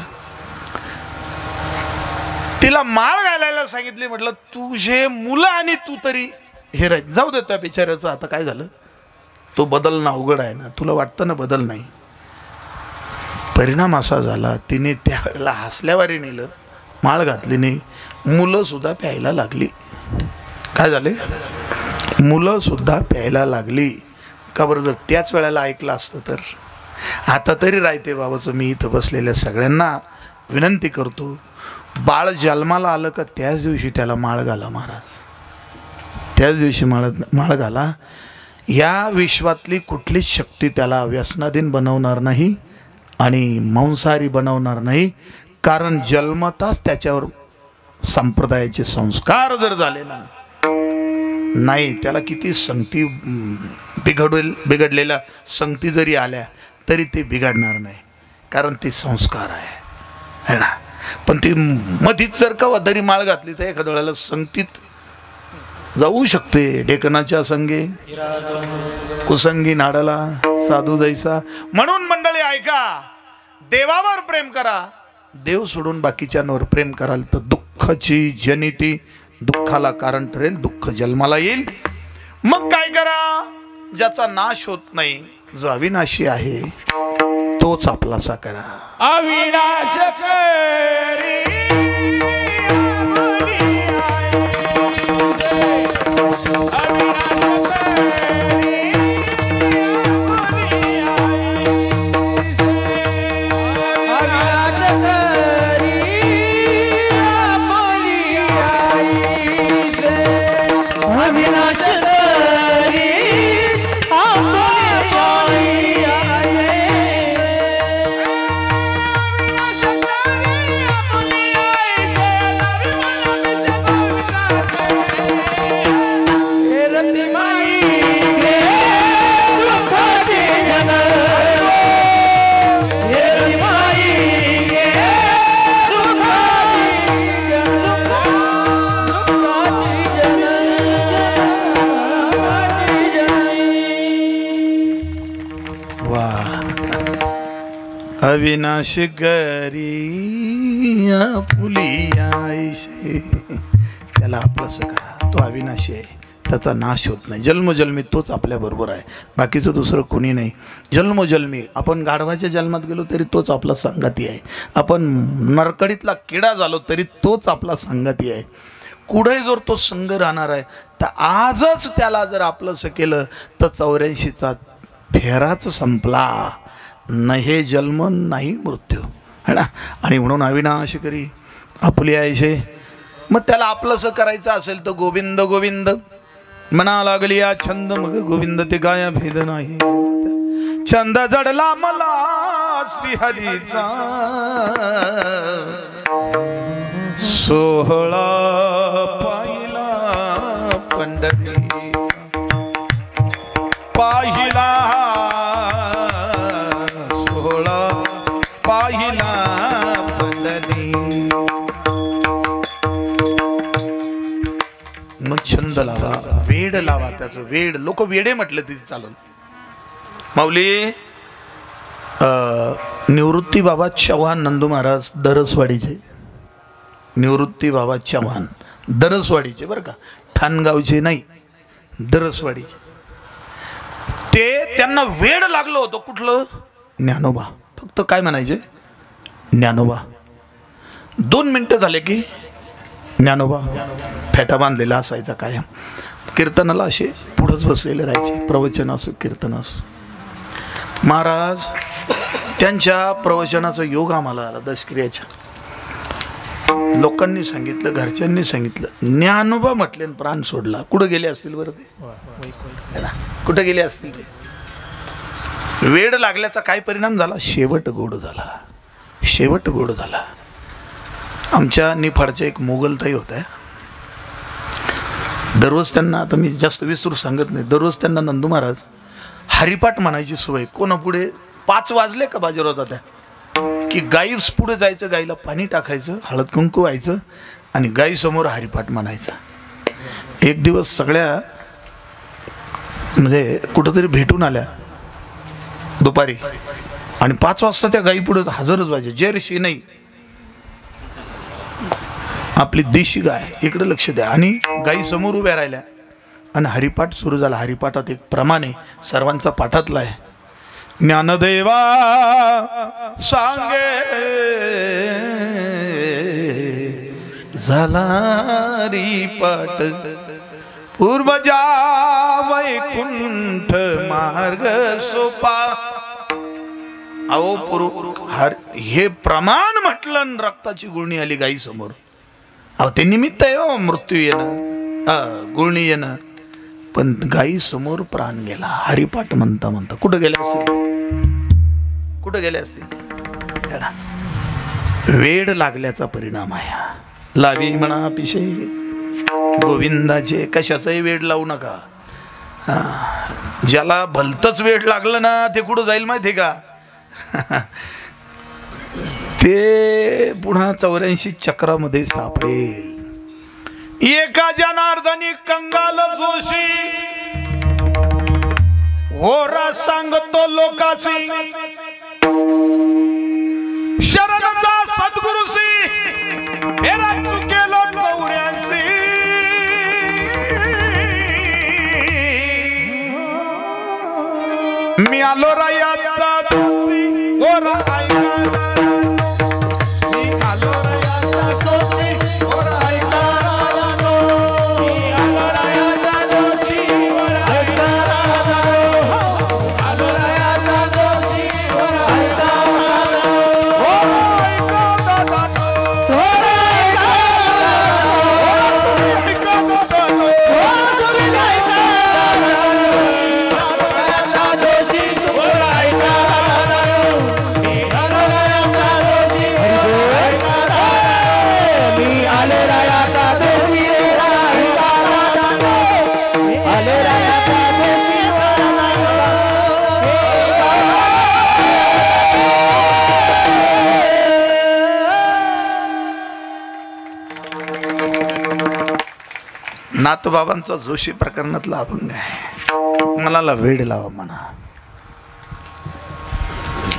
तिला माळ घालायला सांगितली, म्हटलं तुझे मुलं आणि तू तरी हे राहील. जाऊ दे त्या बिचाऱ्याचं, आता काय झालं, तो बदलणं अवघड आहे ना. तुला वाटतं ना बदल नाही. परिणाम असा झाला, तिने त्यावेळेला हसल्यावारी नेलं, माळ घातली नाही. मुलं सुद्धा प्यायला लागली. काय झाले? मुलं सुद्धा प्यायला लागली. का बरं? जर त्याच वेळेला ऐकलं असतं तर. आता तरी राहते बाबाचं मी इथं बसलेल्या सगळ्यांना विनंती करतो, बाळ जन्माला आलं का त्याच दिवशी त्याला माळ घाला महाराज, त्याच दिवशी माळ घाला. या विश्वातली कुठलीच शक्ती त्याला व्यसनाधीन बनवणार नाही आणि मांसाहारी बनवणार नाही. कारण जन्मताच त्याच्यावर संप्रदायाचे संस्कार जर झाले ना, नाही त्याला किती संगती बिघडलेल्या संगती जरी आल्या तरी ते बिघडणार नाही, कारण ते संस्कार आहे ना. पण ती मधीच जर का दरी माळ घातली तर एखाद्या वेळेला संगतीत जाऊ शकते. डेकनाच्या संगे कुसंगी नाडाला साधू जैसा. म्हणून मंडळी ऐका, देवावर प्रेम करा, देव सोडून बाकीच्यांवर प्रेम कराल तर दुःखाची जनिती, दुःखाला कारण ठरेल, दुःख जन्माला येईल. मग काय करा? ज्याचा नाश होत नाही, जो अविनाशी आहे तोच आपलासा करा. अविनाश अविनाश करी आपुलिया ऐसे, त्याला आपलंसं करा. तो अविनाशी आहे, त्याचा नाश होत नाही. जन्मोजन्मी तोच आपल्या बरोबर आहे, बाकीचं दुसरं कोणी नाही. जन्मोजन्मी आपण गाढवाच्या जन्मात गेलो तरी तोच आपला संगाती आहे. आपण नरकडीतला किडा झालो तरी तोच आपला संगाती आहे. कुठे जर तो संग राहणार आहे तर आजच त्याला जर आपलंसं केलं तर 84चा फेराच संपला. नाही जन्म नाही मृत्यू है ना. आणि म्हणून अविनाश करी आपली आयशे. मग त्याला आपलंसं करायचं असेल तर गोविंद गोविंद म्हणा लागली या छंद. मग गोविंद ते गाया भेद नाही. छंद जडला मला श्रीहरीचा, सोहळा पाहिला पंढरी पाहिला, सोहळा पाहिला पंढरी. मग छंद लावा, वेड लावा. त्याचं वेड, लोक वेडे म्हटलं तरी चालून. माऊली निवृत्ती बाबा चव्हाण नंदू महाराज दरसवाडीचे, निवृत्ती बाबा चव्हाण दरसवाडीचे बरं का, ठाणगावचे नाही, दरसवाडीचे. ते त्यांना वेड लागलं होतं कुठलं, ज्ञानोबा. फक्त काय म्हणायचे, ज्ञानोबा. 2 मिनिटं झाले की ज्ञानोबा फेटा बांधलेला असायचा कायम. कीर्तनाला असे पुढंच बसलेले राहायचे, प्रवचन असो कीर्तन असो. महाराज त्यांच्या प्रवचनाचा योग आम्हाला आला दशक्रियाच्या. लोकांनी सांगितलं, घरच्यांनी सांगितलं, ज्ञानोबा म्हटले प्राण सोडला. कुठं गेले असतील बरं ते, कुठं गेले असतील ते. वेड लागल्याचा काय परिणाम झाला, शेवट गोड झाला, शेवट गोड झाला. आमच्या निफाडच्या एक मोगलताई होत्या. दररोज त्यांना, आता मी जास्त विस्तृत सांगत नाही, दररोज त्यांना नंदू महाराज हरिपाठ म्हणायची सवय. कोणापुढे 5 वाजले का बाजार होता त्या की गाईस पुढे जायचं, गाईला पाणी टाकायचं, हळद कुंकू व्हायचं आणि गाईसमोर हरिपाठ म्हणायचा. एक दिवस सगळ्या म्हणजे कुठंतरी भेटून आल्या दुपारी आणि 5 वाजता त्या गाई पुढे हजरच व्हायचे. जर्सी नाही, आपली देशी गाय, इकडे लक्ष द्या. आणि गाई समोर उभ्या राहिल्या आणि हरिपाठ सुरू झाला. हरिपाठात एक प्रमाण आहे, सर्वांचा पाठातला आहे. ज्ञानदेवा सांगे झाला हरिपाठ, पूर्वजा वैकुंठ मार्ग सोपा. अहो हे प्रमाण म्हटलं, रक्ताची गुळणी आली गाई समोर. अहो ते निमित्त आहे हो मृत्यू येणं, गुळणी येणं. पण गाई समोर प्राण गेला हरिपाठ म्हणता म्हणता. कुठं गेले असतील, कुठं गेले असतील. वेड लागल्याचा परिणाम आहे. लावी म्हणा पिशे गोविंदाचे, कशाचाही वेड लावू नका. ज्याला भलतच वेड लागलं ना ते कुठं जाईल माहिती का, ते पुन्हा 84 चक्रामध्ये सापडेल. एका जनार्दनी कंगाल जोशी होरा सांगतो लोकासी, शरणचा सद्गुरुसी हेरा चुकेलो 84. मी आलो रायाचा होरा ऐका, मी आलो रायाचा होरा ऐका, मी आलो रायाचा दोषी होरा ऐका, आलो रायाचा दोषी होरा ऐका, होरा ऐका दादा, होरा ऐका, होरा ऐका दादा, होरा तुम्ही ऐका, आलो रायाचा दोषी होरा ऐका, मी आलो रायाचा दोषी होरा ऐका, मी आलो रायाचा दोषी होरा ऐका, आलो रायाचा दोषी होरा ऐका. नाथबाबांचा जोशी प्रकरणातला अभंग आहे. मला वेड लावा म्हणा.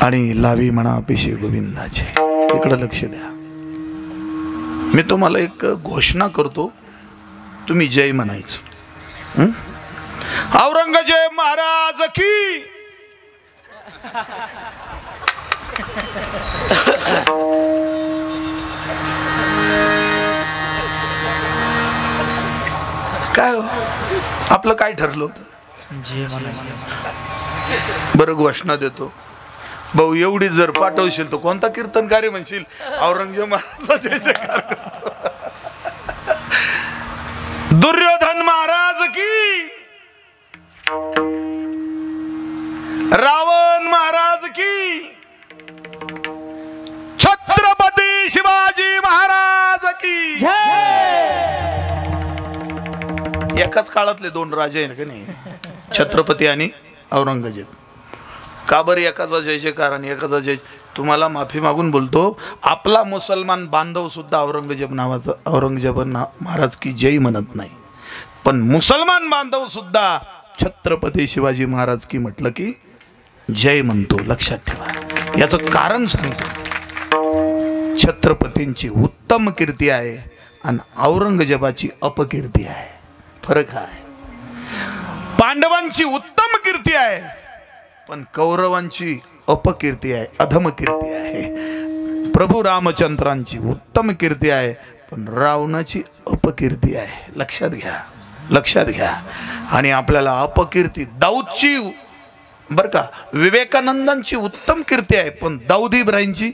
आणि लावी म्हणा पिशे गोविंदाचे. इकडं लक्ष द्या. मी तुम्हाला एक घोषणा करतो, तुम्ही जय म्हणायचं. औरंगजेब महाराज की. काय हो, आपलं काय ठरलं होतं? बरं, घोषणा देतो भाऊ, एवढी जर पाठवशील तर कोणता कीर्तनकारी म्हणशील औरंगजेब महाराजाचा जय जयकार करतो. दुर्योधन महाराज की, रावण महाराज की, छत्रपती शिवाजी महाराज की. एकाच काळातले दोन राजे आहेत का नाही, छत्रपती आणि औरंगजेब. का बरं एकाचा जय जयकार आणि एकाचा जय? तुम्हाला माफी मागून बोलतो, आपला मुसलमान बांधव सुद्धा औरंगजेब नावाचा औरंगजेब महाराज की जय म्हणत नाही, पण मुसलमान बांधव सुद्धा छत्रपती शिवाजी महाराज की म्हटलं की जय म्हणतो. लक्षात ठेवा. याचं कारण सांगतो. छत्रपतींची उत्तम कीर्ती आहे आणि औरंगजेबाची अपकीर्ती आहे. फरक आहे. पांडवांची उत्तम कीर्ती आहे पण कौरवांची अपकीर्ती आहे, अधमकीर्ती आहे. प्रभू रामचंद्रांची उत्तम कीर्ती आहे पण रावणाची अपकीर्ती आहे. लक्षात घ्या, लक्षात घ्या. आणि आपल्याला अपकीर्ती दाऊदची, बरं का, विवेकानंदांची उत्तम कीर्ती आहे पण दाऊद इब्राहिमची,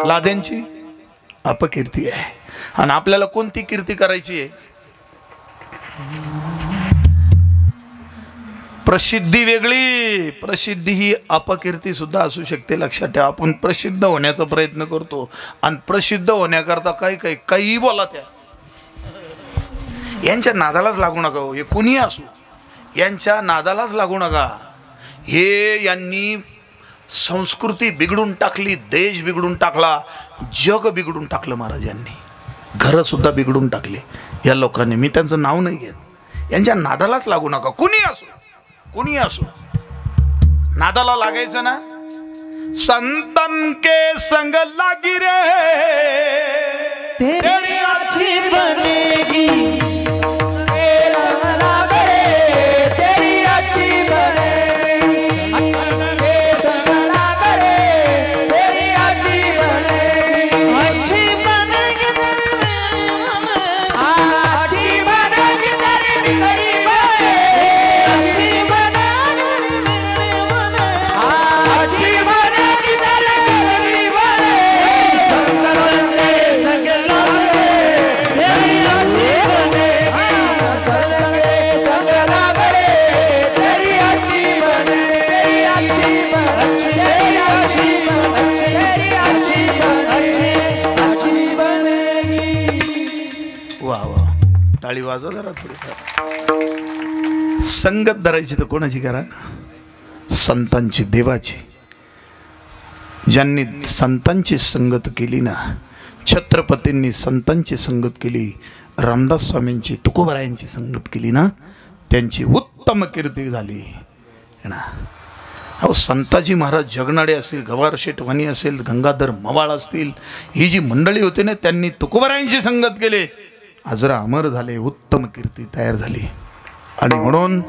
लादेंची अपकीर्ती आहे. आणि आपल्याला कोणती कीर्ती करायची आहे? प्रसिद्धी वेगळी, प्रसिद्धी ही अपकीर्ती सुद्धा असू शकते. लक्षात ठेवा. आपण प्रसिद्ध होण्याचा प्रयत्न करतो आणि प्रसिद्ध होण्याकरता काही बोला त्या. यांच्या नादालाच लागू नका हो. हे कुणी असो, यांच्या नादालाच लागू नका. हे यांनी संस्कृती बिघडून टाकली, देश बिघडून टाकला, जग बिघडून टाकलं. महाराजांनी घरं सुद्धा बिघडून टाकली या लोकांनी. मी त्यांचं नाव नाही घेत. यांच्या नादालाच लागू नका. कुणी असो, कुणी असो, नादाला लागायचं ना. संतन के संग लागी रे तेरी अच्छी बनेगी, तेरी अच्छी बनेगी, संग लाग रे तेरी अच्छी बनेगी, अच्छी बनेगी, अच्छी बनेगी तेरी बिगड़ी बने, अच्छी बनेगी, अच्छी बनेगी तेरी बिगड़ी बने, संग लाग रे तेरी अच्छी बनेगी, संग लाग रे तेरी अच्छी बने, तेरी अच्छी बनेगी. वा वा, टाळी वाजवा जरा थोडी. संगत धरायची तर कोणाची करा? संतांची, देवाची. ज्यांनी संतांची संगत केली ना, छत्रपतींनी संतांची संगत केली, रामदास स्वामींची, तुकोबरायांची संगत केली ना, त्यांची उत्तम कीर्ती झाली ना. अहो, संताजी महाराज जगनाडे असतील, गवार शेटवानी असेल, गंगाधर मवाळ असतील, ही जी मंडळी होती ना, त्यांनी तुकोबरायांची संगत केली, आजरा अमर झाले, उत्तम कीर्ती तयार झाली. आणि म्हणून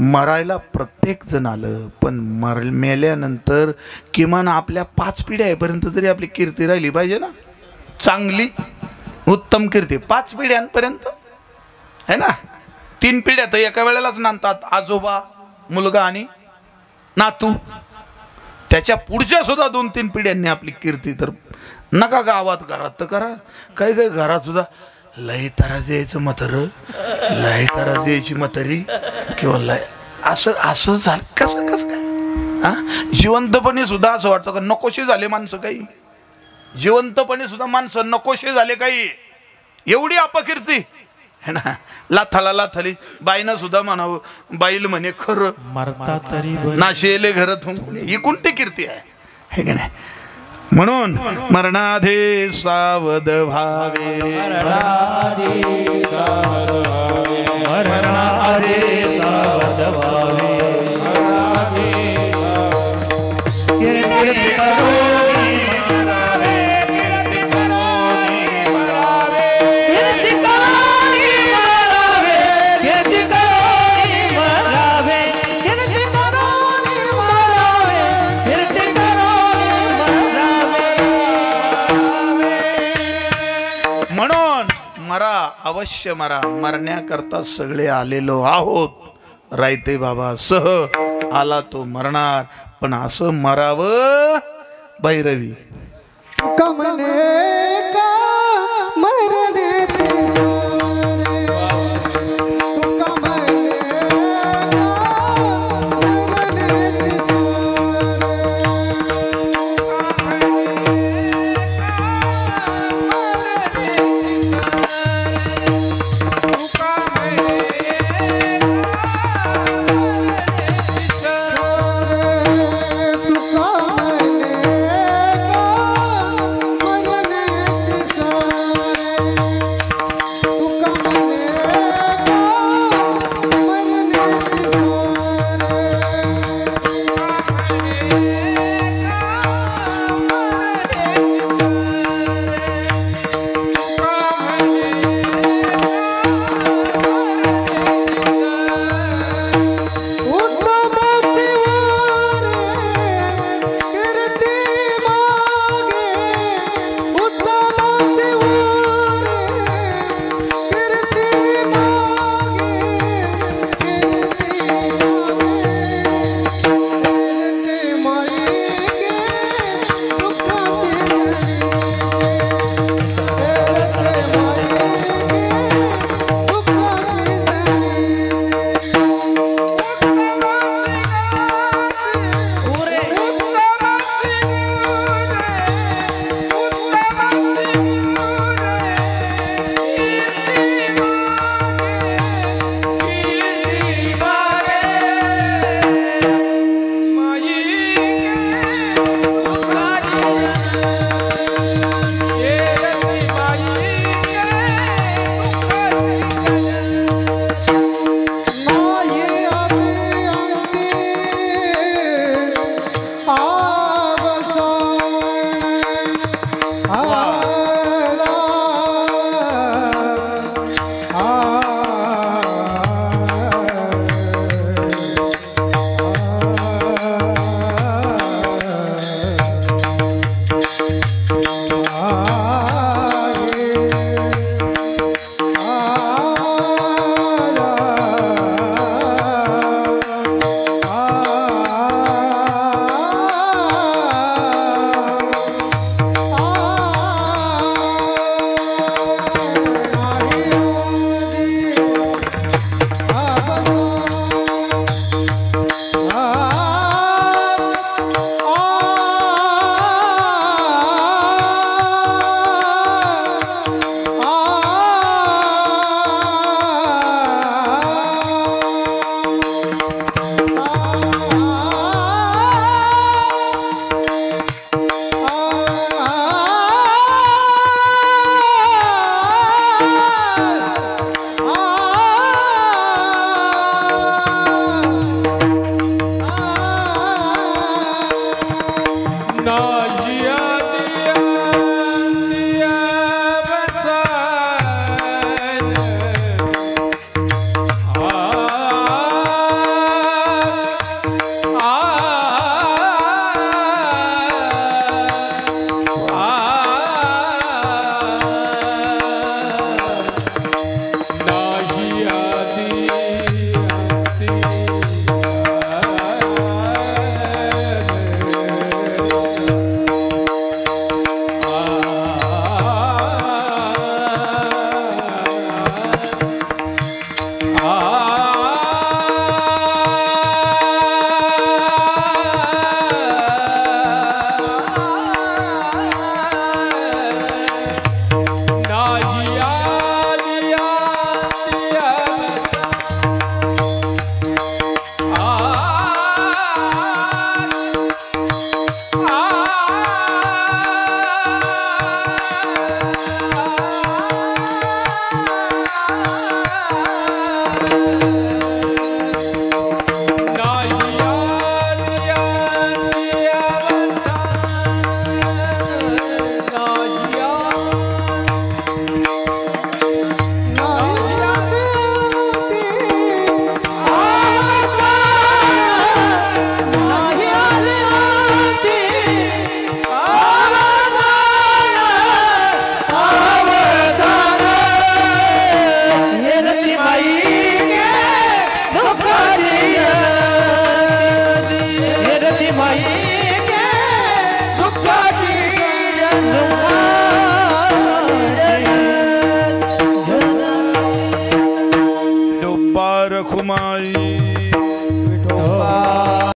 मरायला प्रत्येक जण आलं, पण मेल्यानंतर किमान आपल्या 5 पिढ्यापर्यंत तरी आपली कीर्ती राहिली पाहिजे ना, चांगली उत्तम कीर्ती. 5 पिढ्यांपर्यंत है ना. 3 पिढ्या तर एका वेळेलाच नांदतात, आजोबा, मुलगा आणि नातू. त्याच्या पुढच्या सुद्धा 2-3 पिढ्यांनी आपली कीर्ती. तर नका गावात, घरात तर करा. काही काही घरात सुद्धा लय तारा द्यायचं म्हातार, लय तारा द्यायची म्हातारी, किंवा लय असं असं झालं. कसं कसं काय? हा, जिवंतपणे सुद्धा असं वाटतं का नकोशे झाले माणसं. काही जिवंतपणे सुद्धा माणसं नकोशे झाले. काही एवढी अपकीर्ती है ना. लाथाला लाथाली बाईनं सुद्धा म्हणावं, बाईल म्हणे खरं मरता तरी नाशेले घरात ही कोणती कीर्ती आहे, हे की नाही. म्हणून मरणाधे सावध भावे, मरणाधे सावध भावे, अवश्य मरा, मरण्याकरता सगळे आलेलो आहोत। रायते बाबा सह आला तो मरणार, पण असं मरावं भैरवी कमने का मरण्याची ना